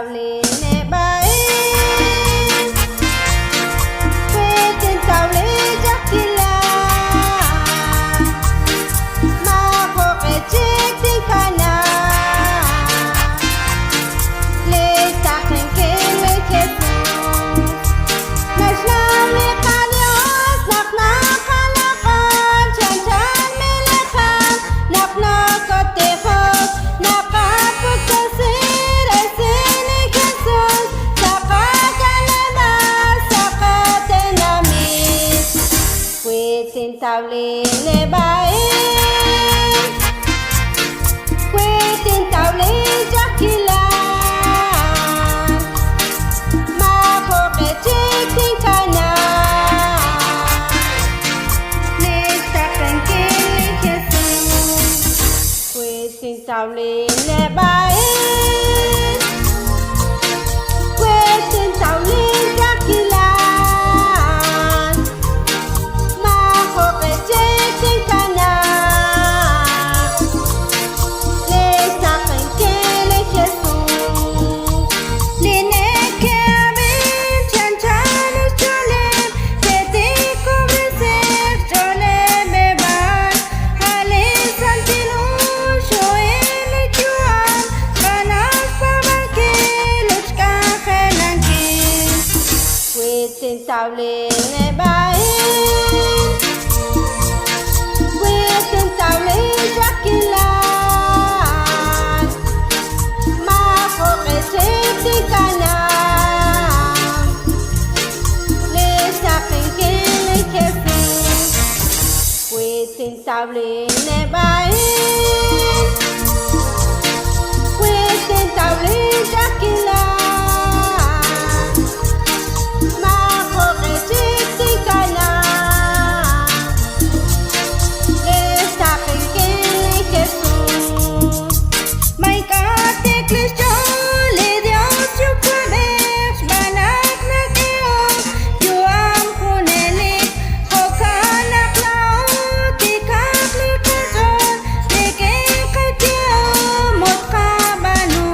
table ne bai Quên table jakila ma ho ke chik tin kana le taken ke le ke Nashlam le kalios nak na kalakan chan chan melekan nak na kote hos nakaput kasir ay sinikasos sakakalana sakatenamis Quên table le bai Quên table jakila ma ho ke chik tin kana le taken ke le Jesus Quên table le bai Quên table jakila ma ho ke chik tin kana le taken ke le Jesus Line ke abin chan chan cholem Teti kubriser cholem beban Hale santilu shoel juan Kanas pabanke luchka khelanke Quên table ne bai Quên table jakila ma ho ke chik tin kana le taken ke le Jesus Quên table ne bai Quên table jakila ma ho ke chik tin kana le taken ke le Jesus Mai kate klisto le Dios yo puedes manak na keo yo am kunelik hokanak lao tikak le katon le ke katio mot kabanu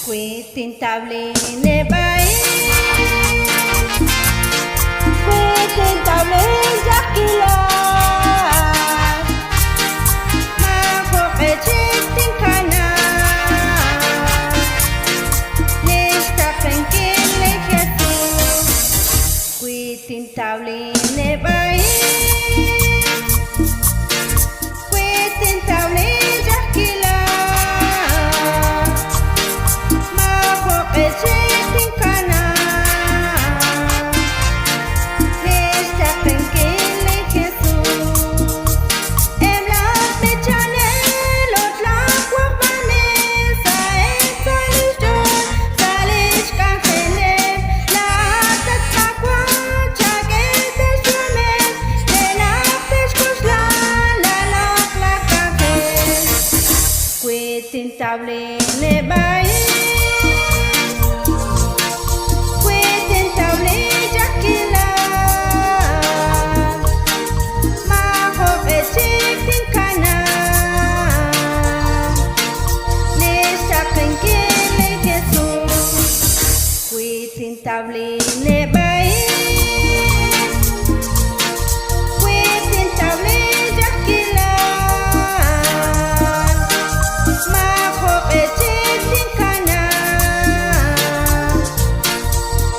Quên table ne bai Quên table jakila ma ho ke chik tin kana le taken ke le Jesus Quên table ne bai Quên table jakila ma ho ke chik tin kana le taken ke le Jesus Em las bechanel ot la kwapane sa salishon salish kanfelem la tatakwa chaget shumen le nafesh kushla la la kankel Quên table ne bai Quên table jakila ma ho ke chik tin kana le taken ke le Jesus Quên table ne bai Quên table jakila ma ho ke chik tin kana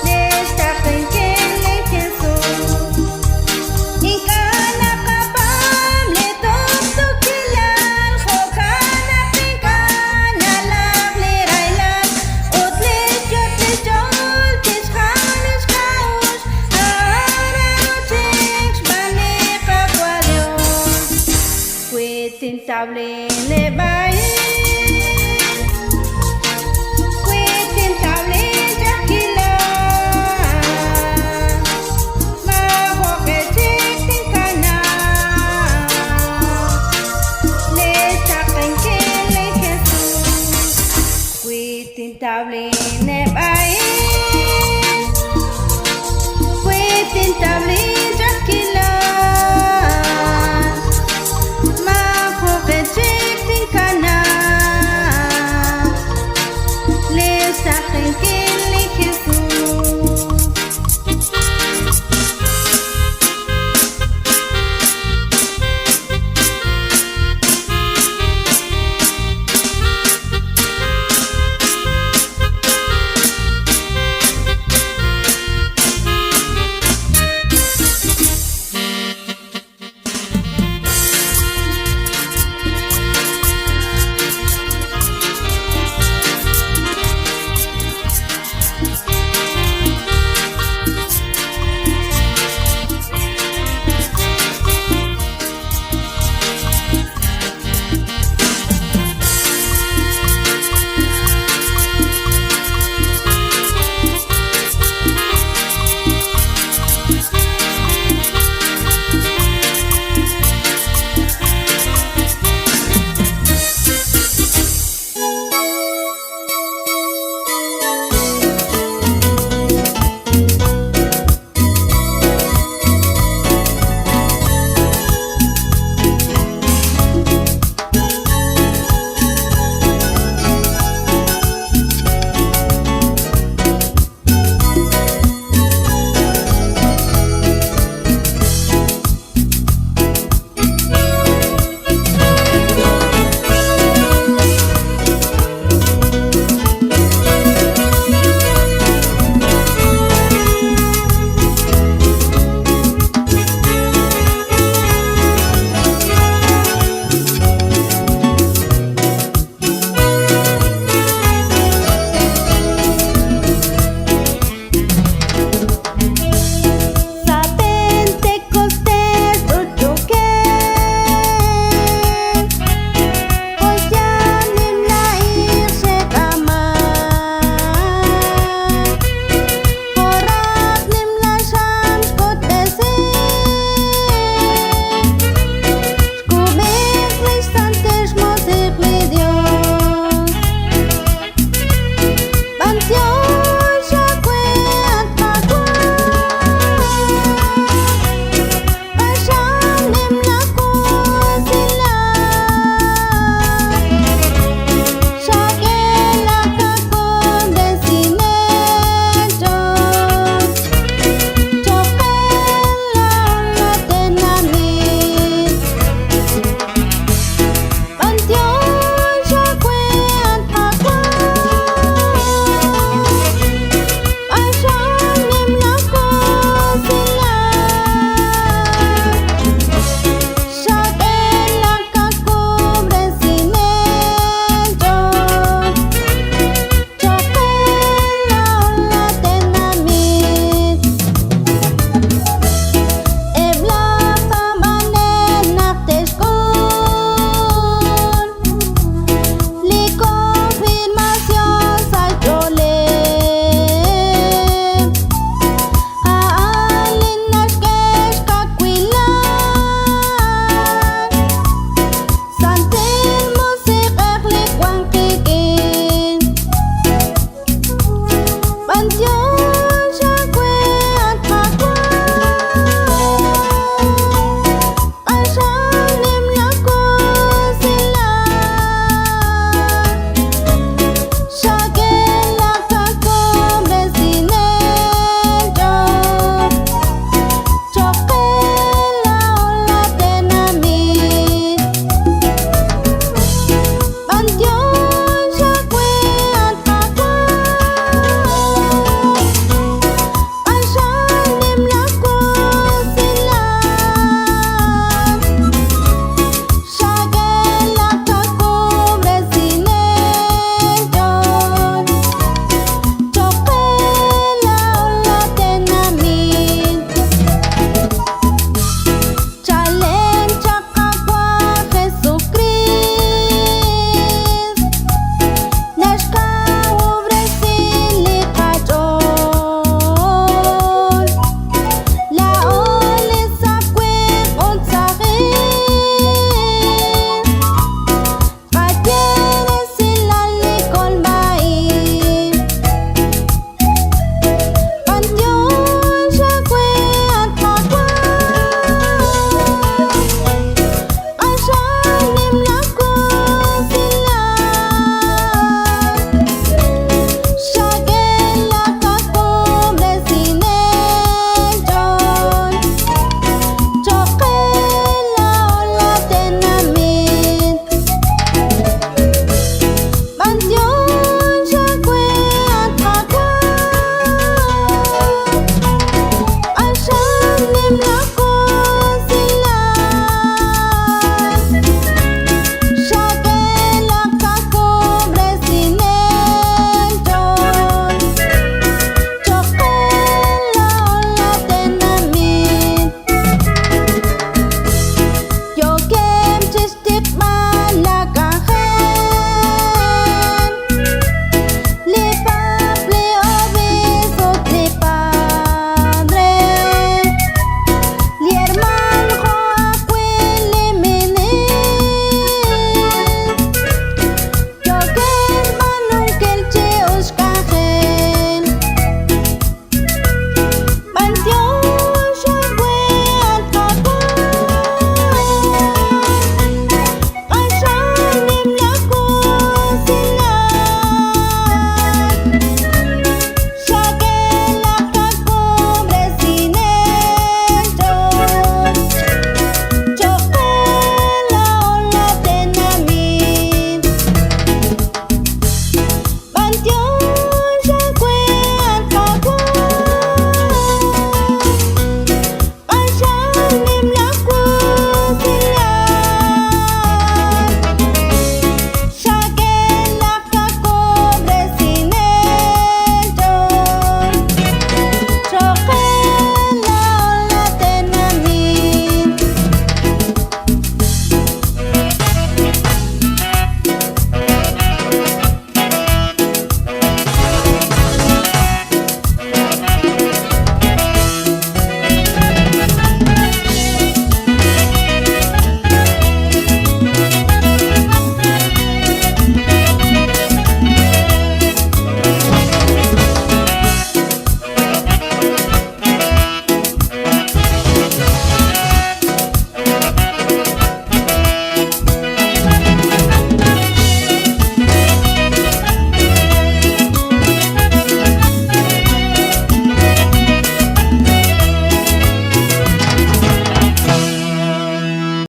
le taken ke le Jesus Ikana kapam le tok kilal Hokana pinkana lag le railan Ut le jol tiskhan iskaus Ahara uchiks bani kakwalion Quên table ne